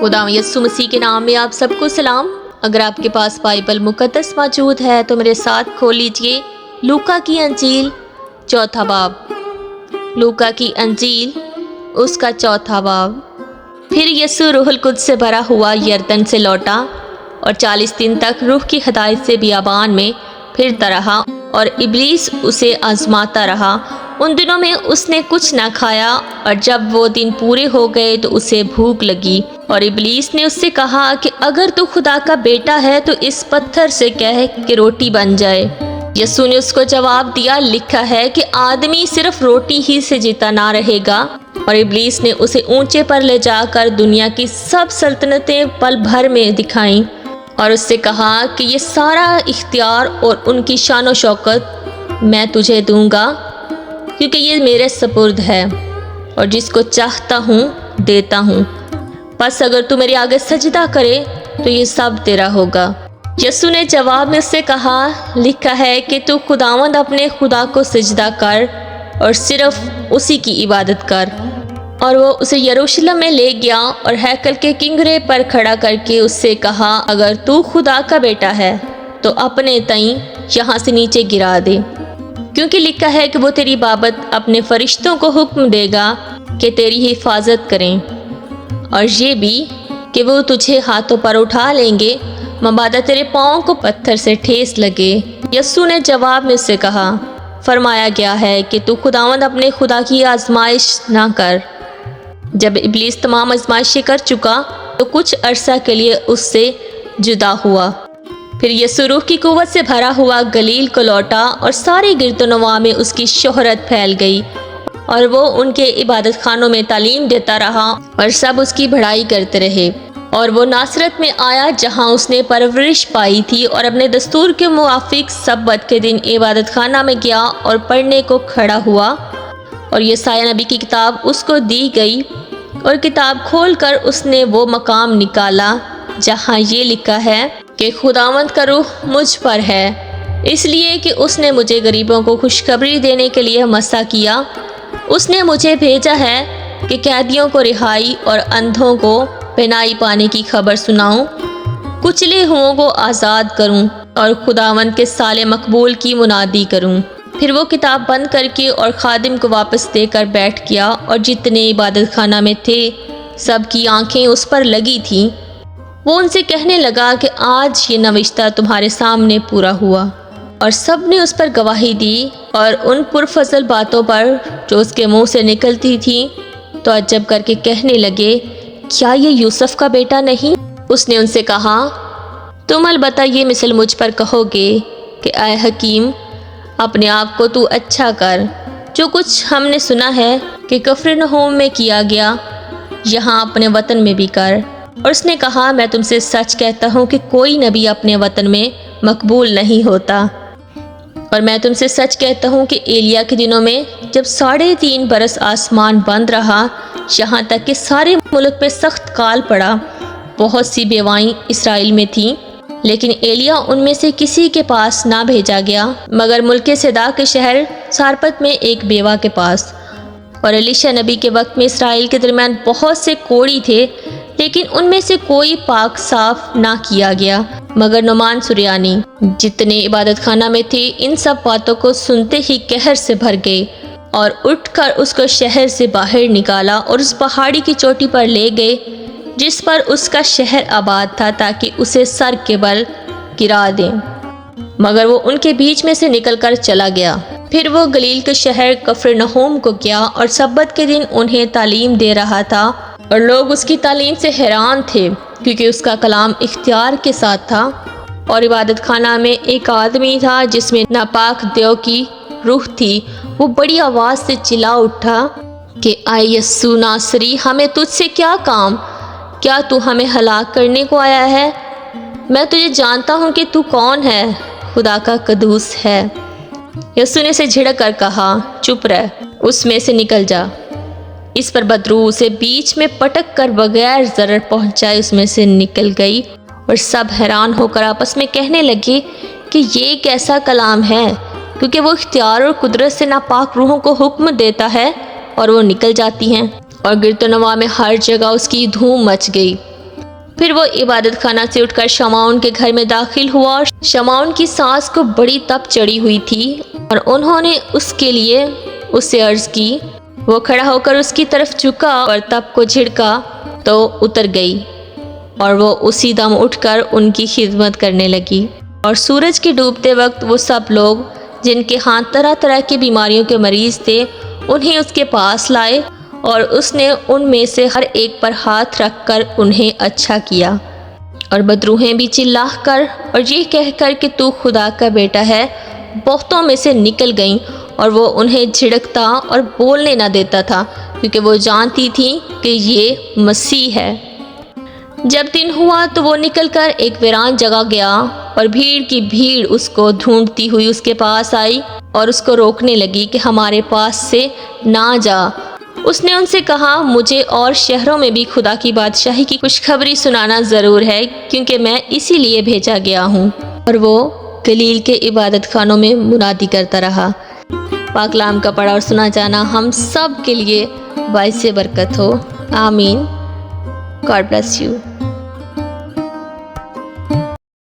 خدا یسوع مسیح کے نام میں آپ سب کو سلام۔ اگر آپ کے پاس بائبل مقدس موجود ہے تو میرے ساتھ کھول لیجئے لوکا کی انجیل چوتھا باب۔ لوکا کی انجیل اس کا چوتھا باب۔ پھر یسوع روح القدس سے بھرا ہوا یردن سے لوٹا اور 40 دن تک روح کی ہدایت سے بیابان میں پھرتا رہا اور ابلیس اسے آزماتا رہا۔ ان دنوں میں اس نے کچھ نہ کھایا، اور جب وہ دن پورے ہو گئے تو اسے بھوک لگی، اور ابلیس نے اس سے کہا کہ اگر تو خدا کا بیٹا ہے تو اس پتھر سے کہہ کہ روٹی بن جائے۔ یسوع نے اس کو جواب دیا، لکھا ہے کہ آدمی صرف روٹی ہی سے جیتا نہ رہے گا۔ اور ابلیس نے اسے اونچے پر لے جا کر دنیا کی سب سلطنتیں پل بھر میں دکھائیں، اور اس سے کہا کہ یہ سارا اختیار اور ان کی شان و شوکت میں تجھے دوں گا، کیونکہ یہ میرے سپرد ہے، اور جس کو چاہتا ہوں دیتا ہوں۔ پس اگر تو میرے آگے سجدہ کرے تو یہ سب تیرا ہوگا۔ یسوع نے جواب میں اس سے کہا، لکھا ہے کہ تو خداوند اپنے خدا کو سجدہ کر اور صرف اسی کی عبادت کر۔ اور وہ اسے یروشلم میں لے گیا اور ہیکل کے کنگرے پر کھڑا کر کے اس سے کہا، اگر تو خدا کا بیٹا ہے تو اپنے تئیں یہاں سے نیچے گرا دے، کیونکہ لکھا ہے کہ وہ تیری بابت اپنے فرشتوں کو حکم دے گا کہ تیری حفاظت کریں، اور یہ بھی کہ وہ تجھے ہاتھوں پر اٹھا لیں گے، مبادا تیرے پاؤں کو پتھر سے ٹھیس لگے۔ یسوع نے جواب میں اس سے کہا، فرمایا گیا ہے کہ تو خداوند اپنے خدا کی آزمائش نہ کر۔ جب ابلیس تمام آزمائشیں کر چکا تو کچھ عرصہ کے لیے اس سے جدا ہوا۔ پھر یسوع روح کی قوت سے بھرا ہوا گلیل کو لوٹا، اور ساری گرد و نواح میں اس کی شہرت پھیل گئی، اور وہ ان کے عبادت خانوں میں تعلیم دیتا رہا، اور سب اس کی بڑائی کرتے رہے۔ اور وہ ناصرت میں آیا جہاں اس نے پرورش پائی تھی، اور اپنے دستور کے موافق سبت کے دن عبادت خانہ میں گیا اور پڑھنے کو کھڑا ہوا، اور یسایہ نبی کی کتاب اس کو دی گئی، اور کتاب کھول کر اس نے وہ مقام نکالا جہاں یہ لکھا ہے کہ خداوند کا روح مجھ پر ہے، اس لیے کہ اس نے مجھے غریبوں کو خوشخبری دینے کے لیے مسا کیا۔ اس نے مجھے بھیجا ہے کہ قیدیوں کو رہائی اور اندھوں کو بینائی پانے کی خبر سناؤں، کچلے ہوئوں کو آزاد کروں، اور خداوند کے سال مقبول کی منادی کروں۔ پھر وہ کتاب بند کر کے اور خادم کو واپس دے کر بیٹھ گیا، اور جتنے عبادت خانہ میں تھے سب کی آنکھیں اس پر لگی تھیں۔ وہ ان سے کہنے لگا کہ آج یہ نوشتہ تمہارے سامنے پورا ہوا۔ اور سب نے اس پر گواہی دی، اور ان پرفضل باتوں پر جو اس کے منہ سے نکلتی تھیں تعجب کر کے کہنے لگے، کیا یہ یوسف کا بیٹا نہیں؟ اس نے ان سے کہا، تم البتہ یہ مثل مجھ پر کہو گے کہ اے حکیم، اپنے آپ کو تو اچھا کر، جو کچھ ہم نے سنا ہے کہ کفرنہوم میں کیا گیا، یہاں اپنے وطن میں بھی کر۔ اور اس نے کہا، میں تم سے سچ کہتا ہوں کہ کوئی نبی اپنے وطن میں مقبول نہیں ہوتا۔ اور میں تم سے سچ کہتا ہوں کہ ایلیا کے دنوں میں جب 3.5 برس آسمان بند رہا، یہاں تک کہ سارے ملک پہ سخت کال پڑا، بہت سی بیوائیں اسرائیل میں تھیں، لیکن ایلیا ان میں سے کسی کے پاس نہ بھیجا گیا مگر ملک صدا کے شہر سارپت میں ایک بیوہ کے پاس۔ اور الیشا نبی کے وقت میں اسرائیل کے درمیان بہت سے کوڑی تھے، لیکن ان میں سے کوئی پاک صاف نہ کیا گیا مگر نعمان سریانی۔ جتنے عبادت خانہ میں تھے ان سب باتوں کو سنتے ہی قہر سے بھر گئے، اور اٹھ کر اس کو شہر سے باہر نکالا اور اس پہاڑی کی چوٹی پر لے گئے جس پر اس کا شہر آباد تھا، تاکہ اسے سر کے بل گرا دیں، مگر وہ ان کے بیچ میں سے نکل کر چلا گیا۔ پھر وہ گلیل کے شہر کفرنہوم کو گیا، اور سبت کے دن انہیں تعلیم دے رہا تھا، اور لوگ اس کی تعلیم سے حیران تھے، کیونکہ اس کا کلام اختیار کے ساتھ تھا۔ اور عبادت خانہ میں ایک آدمی تھا جس میں ناپاک دیو کی روح تھی، وہ بڑی آواز سے چلا اٹھا کہ اے یسوع ناصری، ہمیں تجھ سے کیا کام؟ کیا تو ہمیں ہلاک کرنے کو آیا ہے؟ میں تجھے جانتا ہوں کہ تو کون ہے، خدا کا قدوس ہے۔ یسوع نے اسے جھڑک کر کہا، چپ رہ، اس میں سے نکل جا۔ اس پر بدروح اسے بیچ میں پٹک کر بغیر ضرر پہنچائے اس میں سے نکل گئی، اور سب حیران ہو کر آپس میں کہنے لگے کہ یہ کیسا کلام ہے، کیونکہ وہ اختیار اور قدرت سے ناپاک روحوں کو حکم دیتا ہے اور وہ نکل جاتی ہیں۔ اور گرد و نواح میں ہر جگہ اس کی دھوم مچ گئی۔ پھر وہ عبادت خانہ سے اٹھ کر شمعون کے گھر میں داخل ہوا اور شمعون کی ساس کو بڑی تپ چڑھی ہوئی تھی اور انہوں نے اس کے لیے اس سے عرض کی۔ وہ کھڑا ہو کر اس کی طرف جھکا اور تپ کو جھڑکا تو اتر گئی اور وہ اسی دم اٹھ کر ان کی خدمت کرنے لگی۔ اور سورج کے ڈوبتے وقت وہ سب لوگ جن کے ہاں طرح طرح کی بیماریوں کے مریض تھے انہیں اس کے پاس لائے اور اس نے ان میں سے ہر ایک پر ہاتھ رکھ کر انہیں اچھا کیا۔ اور بدروہیں بھی چلا کر اور یہ کہہ کر کہ تو خدا کا بیٹا ہے بہتوں میں سے نکل گئیں، اور وہ انہیں جھڑکتا اور بولنے نہ دیتا تھا کیونکہ وہ جانتی تھی کہ یہ مسیح ہے۔ جب دن ہوا تو وہ نکل کر ایک ویران جگہ گیا اور بھیڑ کی بھیڑ اس کو ڈھونڈتی ہوئی اس کے پاس آئی اور اس کو روکنے لگی کہ ہمارے پاس سے نہ جا۔ اس نے ان سے کہا، مجھے اور شہروں میں بھی خدا کی بادشاہی کی خوشخبری سنانا ضرور ہے کیونکہ میں اسی لیے بھیجا گیا ہوں۔ اور وہ گلیل کے عبادت خانوں میں منادی کرتا رہا۔ پاک کلام کا پڑھا اور سنا جانا ہم سب کے لیے باعث برکت ہو، آمین۔ God bless you.